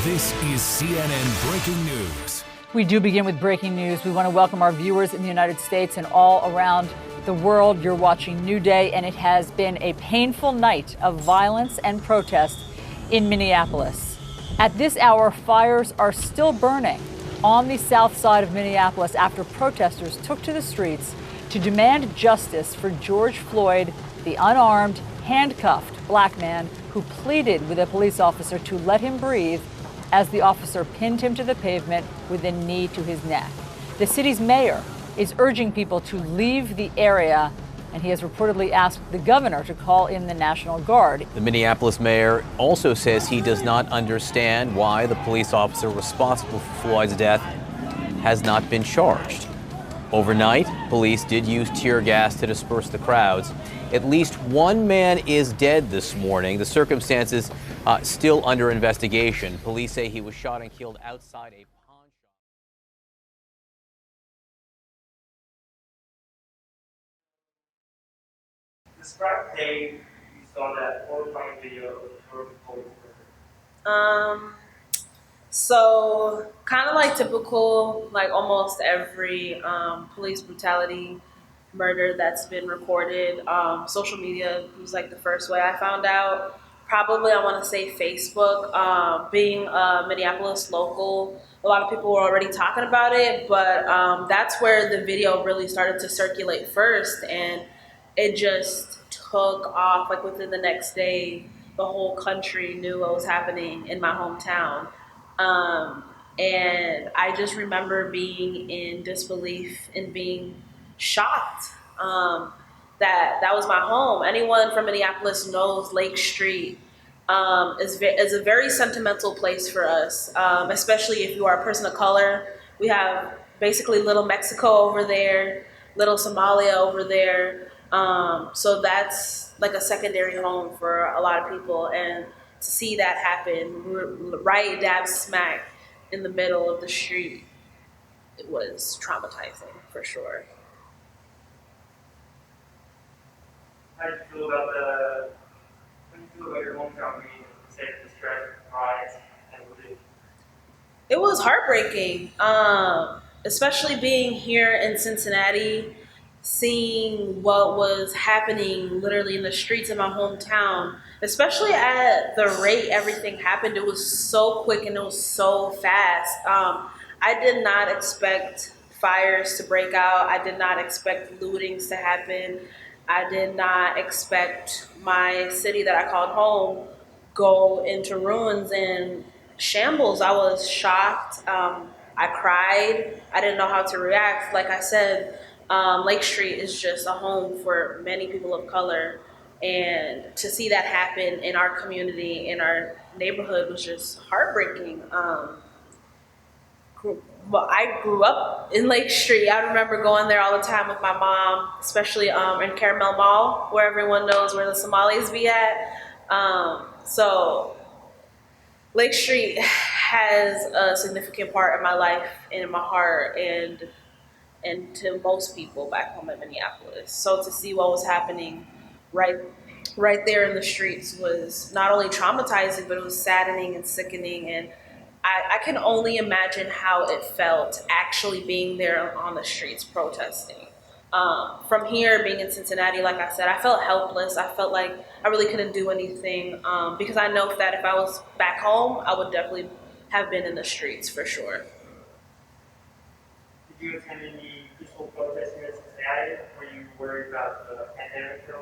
This is CNN Breaking News. We do begin with breaking news. We want to welcome our viewers in the United States and all around the world. You're watching New Day, and it has been a painful night of violence and protest in Minneapolis. At this hour, fires are still burning on the south side of Minneapolis after protesters took to the streets to demand justice for George Floyd, the unarmed, handcuffed black man who pleaded with a police officer to let him breathe as the officer pinned him to the pavement with a knee to his neck. The city's mayor is urging people to leave the area, and he has reportedly asked the governor to call in the National Guard. The Minneapolis mayor also says he does not understand why the police officer responsible for Floyd's death has not been charged. Overnight, police did use tear gas to disperse the crowds. At least one man is dead this morning. The circumstances still under investigation. Police say he was shot and killed outside a pawn shop. Describe the day you saw that horrifying video of George Floyd. So kind of like typical, like almost every police brutality murder that's been reported, social media was like the first way I found out. Probably I want to say Facebook. Being a Minneapolis local, a lot of people were already talking about it, but that's where the video really started to circulate first, and it just took off. Like within the next day, the whole country knew what was happening in my hometown. And I just remember being in disbelief and being shocked that was my home. Anyone from Minneapolis knows Lake Street is a very sentimental place for us, especially if you are a person of color. We have basically Little Mexico over there, Little Somalia over there. So that's like a secondary home for a lot of people. And to see that happen right dab smack in the middle of the street, it was traumatizing for sure. How do you feel about your hometown being safe, distress, riots, and relief? It was heartbreaking, especially being here in Cincinnati, seeing what was happening literally in the streets of my hometown, especially at the rate everything happened. It was so quick and it was so fast. I did not expect fires to break out. I did not expect lootings to happen. I did not expect my city that I called home go into ruins and shambles. I was shocked. I cried. I didn't know how to react. Like I said, Lake Street is just a home for many people of color, and to see that happen in our community, in our neighborhood, was just heartbreaking. Well, I grew up in Lake Street. I remember going there all the time with my mom, especially in Caramel Mall, where everyone knows where the Somalis be at. So Lake Street has a significant part in my life and in my heart, and to most people back home in Minneapolis. So to see what was happening right there in the streets was not only traumatizing, but it was saddening and sickening. And I can only imagine how it felt actually being there on the streets protesting. From here, being in Cincinnati, like I said, I felt helpless. I felt like I really couldn't do anything because I know that if I was back home, I would definitely have been in the streets for sure. Did you attend any peaceful protests here in Cincinnati? Were you worried about the pandemic at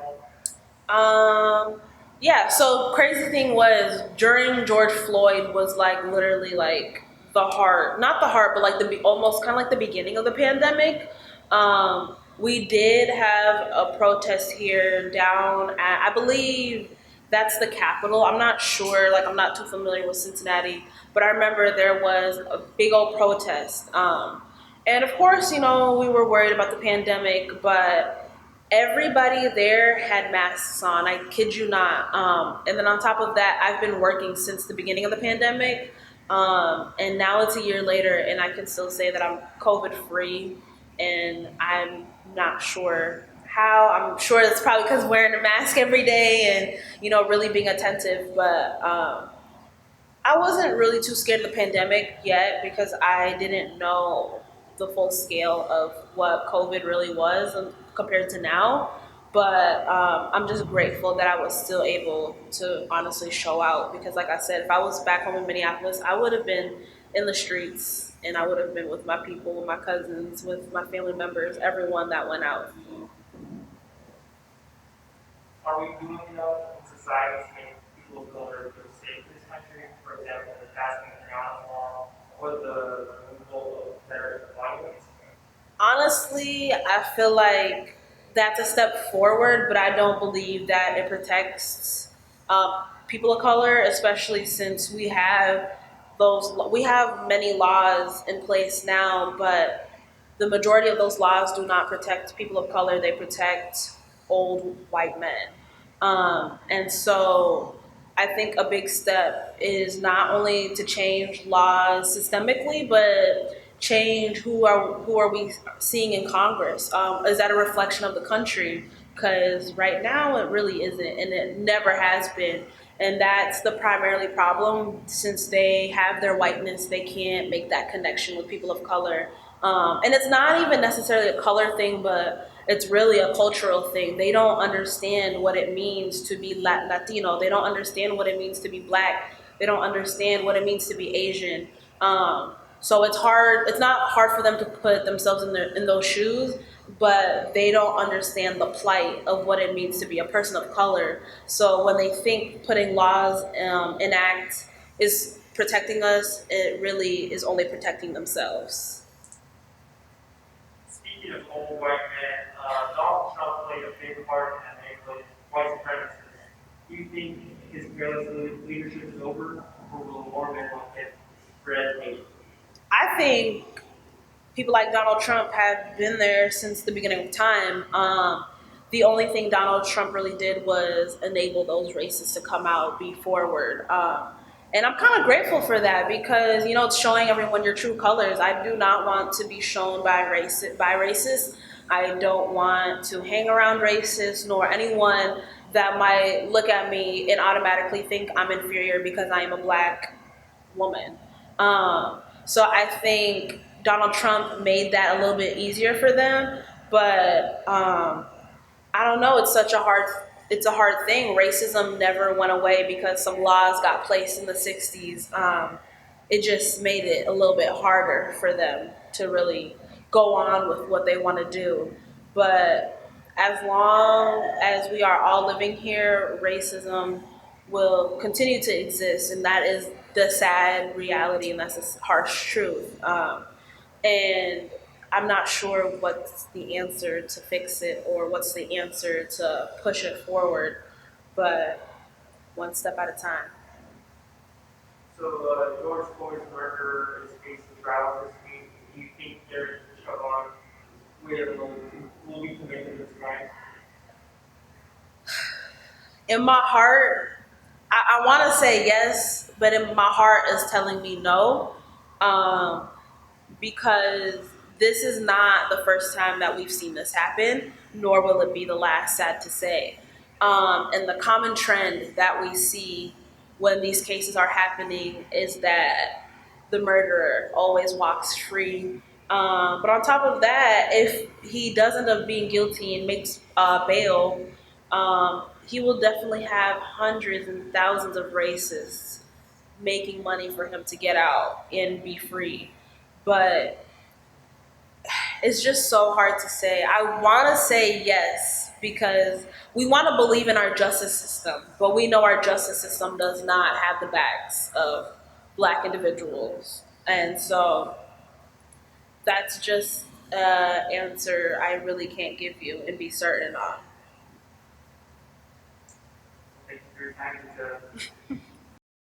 all? Yeah, so crazy thing was during George Floyd was like literally like the heart, not the heart, but like almost kind of like the beginning of the pandemic. We did have a protest here down at, I believe that's the Capitol. I'm not sure, like I'm not too familiar with Cincinnati, but I remember there was a big old protest. And of course, you know, we were worried about the pandemic, but everybody there had masks on, I kid you not. And then on top of that, I've been working since the beginning of the pandemic. And now it's a year later, and I can still say that I'm COVID-free, and I'm not sure how. I'm sure it's probably because wearing a mask every day and, you know, really being attentive. But I wasn't really too scared of the pandemic yet because I didn't know the full scale of what COVID really was compared to now. But I'm just grateful that I was still able to honestly show out because, like I said, if I was back home in Minneapolis, I would have been in the streets and I would have been with my people, with my cousins, with my family members, everyone that went out. Are we doing enough in society to make people of color feel safe in this country? For example, the passing of the gun law or the removal of terrorist violence? Honestly, I feel like that's a step forward, but I don't believe that it protects people of color, especially since we have many laws in place now, but the majority of those laws do not protect people of color. They protect old white men. And so I think a big step is not only to change laws systemically, but change who are we seeing in Congress? Is that a reflection of the country? Because right now it really isn't, and it never has been. And that's the primarily problem. Since they have their whiteness, they can't make that connection with people of color. And it's not even necessarily a color thing, but it's really a cultural thing. They don't understand what it means to be Latino. They don't understand what it means to be Black. They don't understand what it means to be Asian. So it's hard. It's not hard for them to put themselves in those shoes, but they don't understand the plight of what it means to be a person of color. So when they think putting laws in act is protecting us, it really is only protecting themselves. Speaking of old white men, Donald Trump played a big part in enabling white supremacists. Do you think his careless leadership is over, or will more men like him spread hate? I think people like Donald Trump have been there since the beginning of time. The only thing Donald Trump really did was enable those racists to come out, be forward. And I'm kind of grateful for that because, it's showing everyone your true colors. I do not want to be shown by racists. I don't want to hang around racists nor anyone that might look at me and automatically think I'm inferior because I am a Black woman. So I think Donald Trump made that a little bit easier for them, but I don't know. It's a hard thing. Racism never went away because some laws got placed in the '60s. It just made it a little bit harder for them to really go on with what they want to do. But as long as we are all living here, racism will continue to exist, and that is the sad reality, and that's the harsh truth. And I'm not sure what's the answer to fix it or what's the answer to push it forward, but one step at a time. So George Floyd's murderer is facing trial this week. Do you think there's a on where will be committed to this crime? In my heart, I want to say yes, but in my heart is telling me no. Because this is not the first time that we've seen this happen, nor will it be the last, sad to say. And the common trend that we see when these cases are happening is that the murderer always walks free. But on top of that, if he does end up being guilty and makes bail, he will definitely have hundreds and thousands of racists making money for him to get out and be free. But it's just so hard to say. I want to say yes because we want to believe in our justice system, but we know our justice system does not have the backs of Black individuals. And so that's just an answer I really can't give you and be certain on. Thank you for your time.